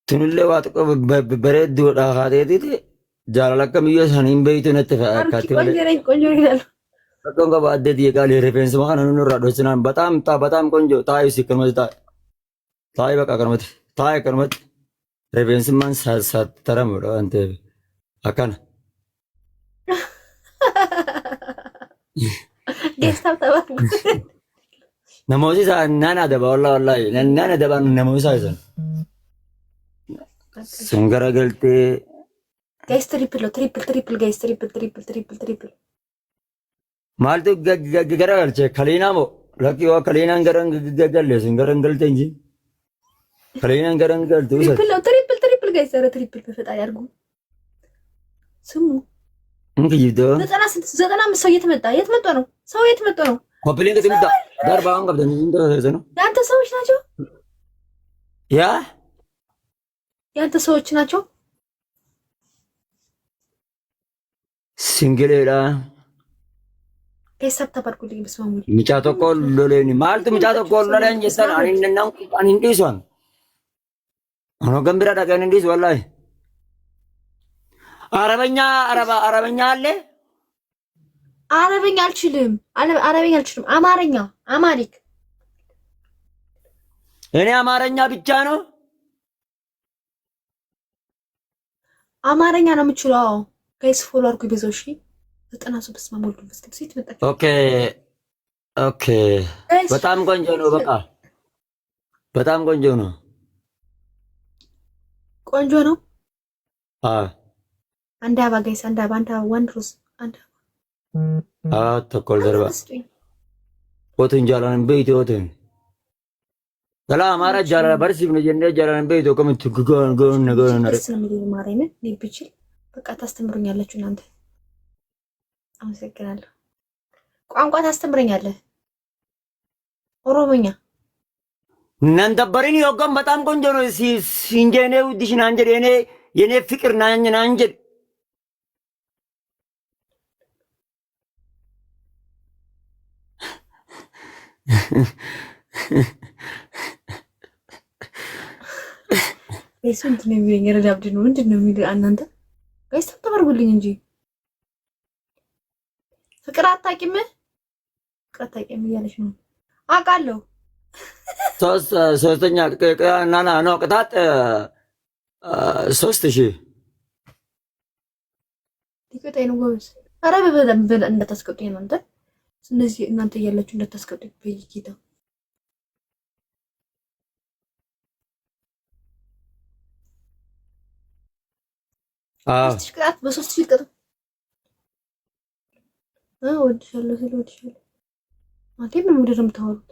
Tunillee waa xiqqoo bareedduudha haateetiti jaalala akkamiyyoo saniin beeytu natti fakkaatti malee. Rakkoon qaba addee xiyye qaalee rifeensuma kana nunni irraa dhocinaan bataam qonjoo taa'ee si akkanumatti taa'ee bakka akkanumatti rifeensummaan saataramuudha waan ta'eef akkana. Namooti isaa naan adaba wallaahi naan adabaan namooti isaa isan. Sun garagaltee. Guys, triple, guys, triple. Maaltu garagalchee kaliinaa moo lakkii waa kaliinaan garagalle sun garagaltee inji. Kaliinaan garagalte usa. Triple, guys, triple በፈጣሪ አድርጉ። ስሙ እንግዲህ ደው 95 ሰው የት መጣ ነው? ሰው የት መጣ ነው? ኮፕሊንግ ትምጣ ዳርባውን ገብተን እንደሆነ ነው። ያንተ ሰዎች ናቸው? ያ ያንተ ሰዎች ናቸው? ሲንግሌላ ከሰብ ተባርኩልኝ በስማሙ ሚጫቶ ቆሎሌኒ ማልቱ ሚጫቶ ቆሎሌን ጀሰን አንንናን አንንዲሷን አኖ ገምብራ ዳገን እንዲስ ወላሂ አረበኛ አለ አረበኛ አልችልም። አማሪክ እኔ አማርኛ ብቻ ነው አማርኛ ነው የምችለው። ጋይስ ፎሎ አድርጉ ይበዛው። እሺ 90 በስመ አብ ወልድ መንፈስ ቅዱስ ይመጣ። ኦኬ በጣም ቆንጆ ነው። በቃ በጣም ቆንጆ ነው። አንድ አበባ ጋይስ፣ አንድ አበባ ወንድሮስ አንድ ተኮል ደርባ ወቱን ጃላን በይቶ ወቱን ገላ አማራ ጃላ በርሲ ብነ ጀንደ ጃላን በይቶ ከመት ጎን ነገር ነው ማረኝ ቢችል በቃ ታስተምሩኛላችሁ እናንተ። አመሰግናለሁ። ቋንቋ ታስተምረኛለህ? ኦሮሞኛ እናንተ በሪን ይወቀም በጣም ቆንጆ ነው። ሲንጀኔ ውድሽና አንጀ የኔ ፍቅር ናኝ ናንጀ እሱን ነው የሚለኝ። ረዳብድ ነው ምንድነው የሚለው? እናንተ ጋይስ ተባርጉልኝ እንጂ ፍቅር አታቂም እያለች ነው አውቃለሁ። ሶስተኛ ናና ነው ቅጣት 3000 ሊቀጣይ ነው ጎበዝ። ኧረ በደንብ እንዳታስቀጡኝ እናንተ። ስለዚህ እናንተ እያላችሁ እንዳታስቀጡኝ በይጌታ። ቅጣት በ3000 ቅጣት ወድሻለሁ አንተ ምን ምንድን ነው የምታወሩት?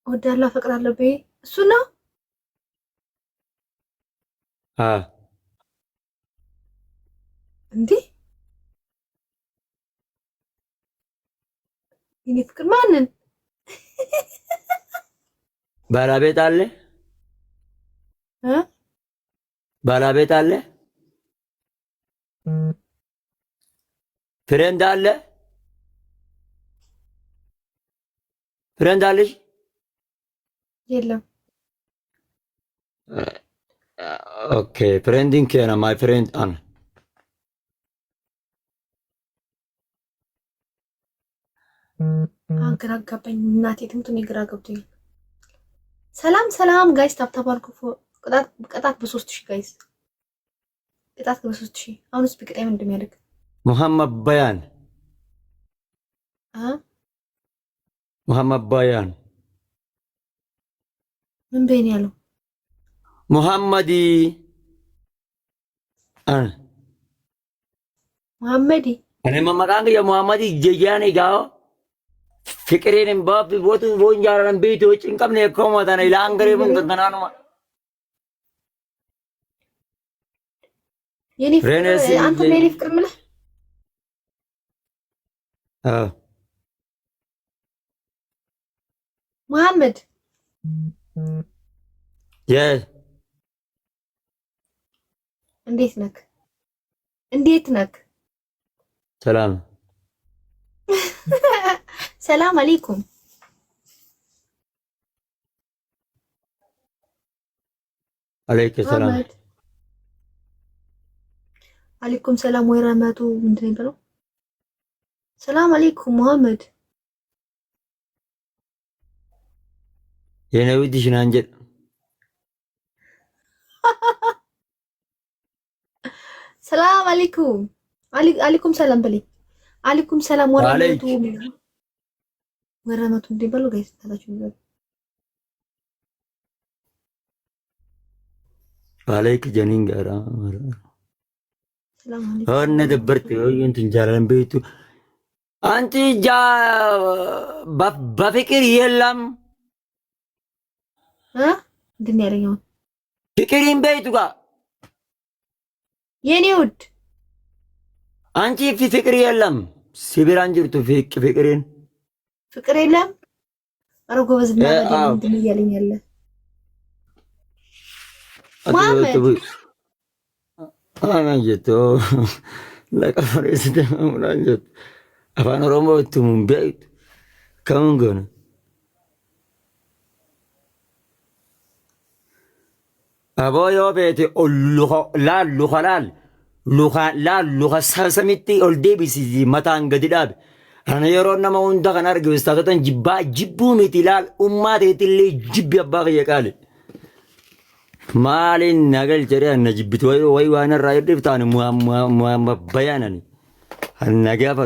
ወዳላ ፈቅራለሁ በይ እሱ ነው። እንዴ የኔ ፍቅር ማንን ባለቤት አለ? ባለቤት አለ? ፍሬንድ አለ? ፍሬንድ አለሽ? የለም። ኦኬ ፍሬንዲንግ ከና ማይ ፍሬንድ አን ግራ ገባኝ። እናቴ ትምቱን ግራ ገብቶኛል። ሰላም ጋይስ ታብታባልኩ ቅጣት በ3000 ጋይስ ቅጣት በ3000። አሁንስ ቢቀጣይ ምን እንደሚያደርግ ሙሐመድ በያን ምን በይን ያለው ሙሐመዲ እኔ መመቃንግ የሙሐመዲ ጀያኔ ጋው ፍቅሬን ባብ ቦቱ ወንጃራን ቤቱ ጭንቀም ነው ኮማታና ኢላንገሬ ምን ተናኑ የኔ ፍቅር አንተ የኔ ፍቅር ምን መሐመድ እንዴት ነክ ሰላም ሰላም አለይኩም አለይከ ሰላም መሐመድ አለይኩም ሰላም ወራህመቱ ምንድን ነው የሚባለው? ሰላም አለይኩም መሐመድ የነዊት ሽናንጀ ሰላም አለይኩም አለይኩም ሰላም በለኝ። አለይኩም ሰላም ወራህመቱ ወራህመቱ ምንድን ነው የሚባለው? ጋይስ ታላችሁ ነው አለይከ ጀኒን ጋራ ሰላም አለይኩም ሆነ ደበርት እንትን ጃላን ቤቱ አንቲ ጃ በፍቅር የለም ምንድን ነው ያለኝ? ፍቅሪን ቤቱ ጋር የኔ ውድ አንቺ ፍቅር የለም ሲቢራን ጅርቱ ፍቅሪን ፍቅር የለም። ኧረ ጎበዝ እና ምንድን ነው እያለኝ ያለ ማመድ አንጀቶ ለቀፈሬስ ደም አንጀት አፋን ኦሮሞ እቱም ቤት ከምን ገነ አቦዮ ቤት ሉኸ ሰሚቲ ኦልዴቢስ መታን ገድዳብ አነ የሮን ነማ ሁንዳ ከን አርገ ውስታቶተን ጅቡ ሚቲ ላል ኡማቴትሌ ጅብ ያባቅ የቃል ማሊን ነገል ጀሪያ ነጅብት ወይ ዋነ ራይ ድፍታን በያነኒ ነገፋ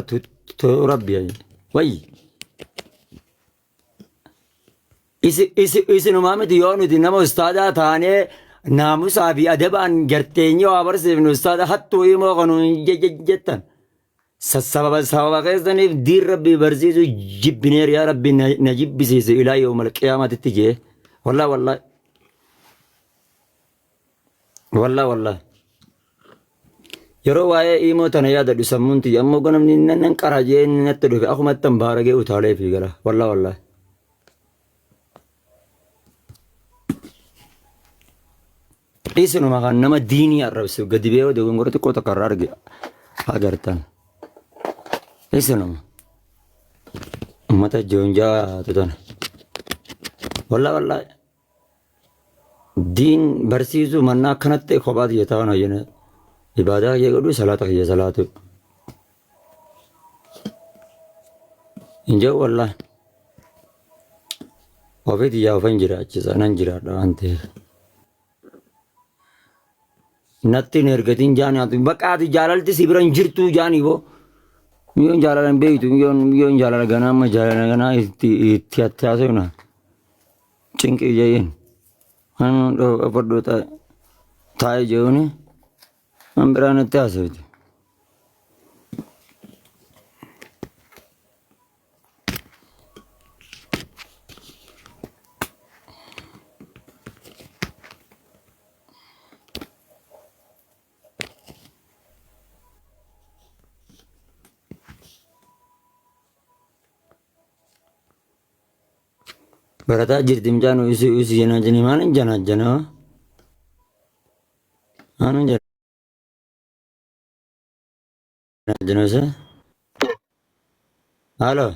ረቢ ወይ isinu maamiti yoo nuti nama ustaadaa taanee naamusaa fi adabaan garteenyee waa barsiifnu ustaada hattuu himoo kanuun jettan sababa keessaniif diin rabbii barsiisu jibbineer yaa rabbi na jibbisiisu ilaa yoomal qiyaamatitti jee wallaa yeroo waa'ee himoo tana yaadadhu sammuunti ammoo ganamni nan qara jee natti dhufe akumattan baaragee utaalee fi gara wallaa isinuma kan nama diinii arrabsu gadi bee wade gongora xiqqoo takka irraa arge agartan isinuma ummata joonjaa tutan wallaa diin barsiisu mannaa akkanatti kophaati jetaan hayyana ibaadaa kiyya godhu salaata kiyya salaatu injaa wallaa ofiiti yaa ofan jiraachisa nan jiraadha waan ta'eef natti nergatin jaani atu baqaati jaalalti sibiran jirtu jaani bo miyon jaalalan beeytu miyon jaalala ganaa amma jaalala ganaa itti attaasuna cinqii jeeyin hanu fadhoo taa'e jeuni an biraan itti haasawti barataa jirti mucaan usi janaajanii maalin janaajana maalin janaajana isa halo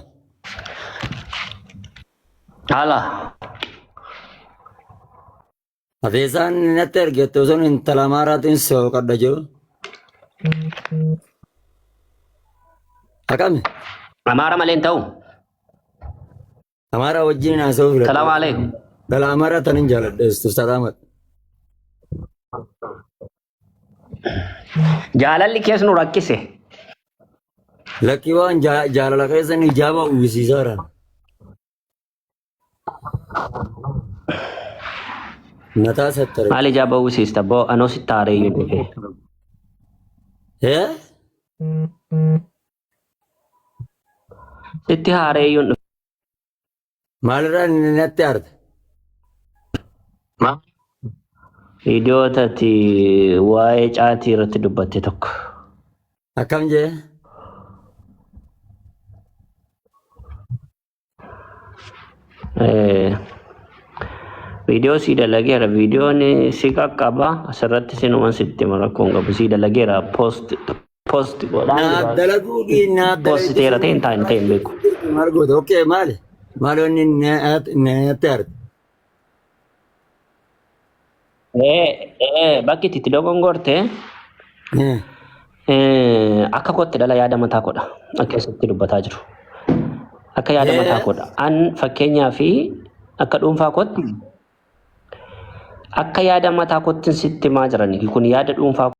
Hala, adeesaan natti argette osoon intala maaraatiin soo qadha jiru akami Amara maleen ta'u. amaaraa wajjin haasa'uu filata Salaam alaikum. dhala amaaraa tanin jaaladheestu sadaamat Jaalalli keessa nu rakkise. lakkii waan jaalala keessan ijaaba uwwisiisaara mataa sattare Maal ijaa ba'uusiista boo anoo sitti haareeyyuu dhufe. Sitti haareeyyuun dhufe. maalirraa natti aarte Viidiyoota ati waa'ee caatii irratti dubbatte tokko. akkam jee Viidiyoo sii dalageera. Viidiyoon si qaqqaba. Asirratti sinuman sitti rakkoon qabu. Sii dalageera. Post Naaf godhaan dalaguu fi naaf post teera ta'e hin taane ta'e hin beeku. maal goota? Okkee maali? Maali wanni nyaatti arge? Bakki itti dogongorte akka kootti dhala yaada mataa koodha. Akka keessatti dubbataa jiru. Akka yaada mataa koodha. An fakkeenyaa fi akka dhuunfaa kootti akka yaada mataa kootti sitti maa jirani kun yaada dhuunfaa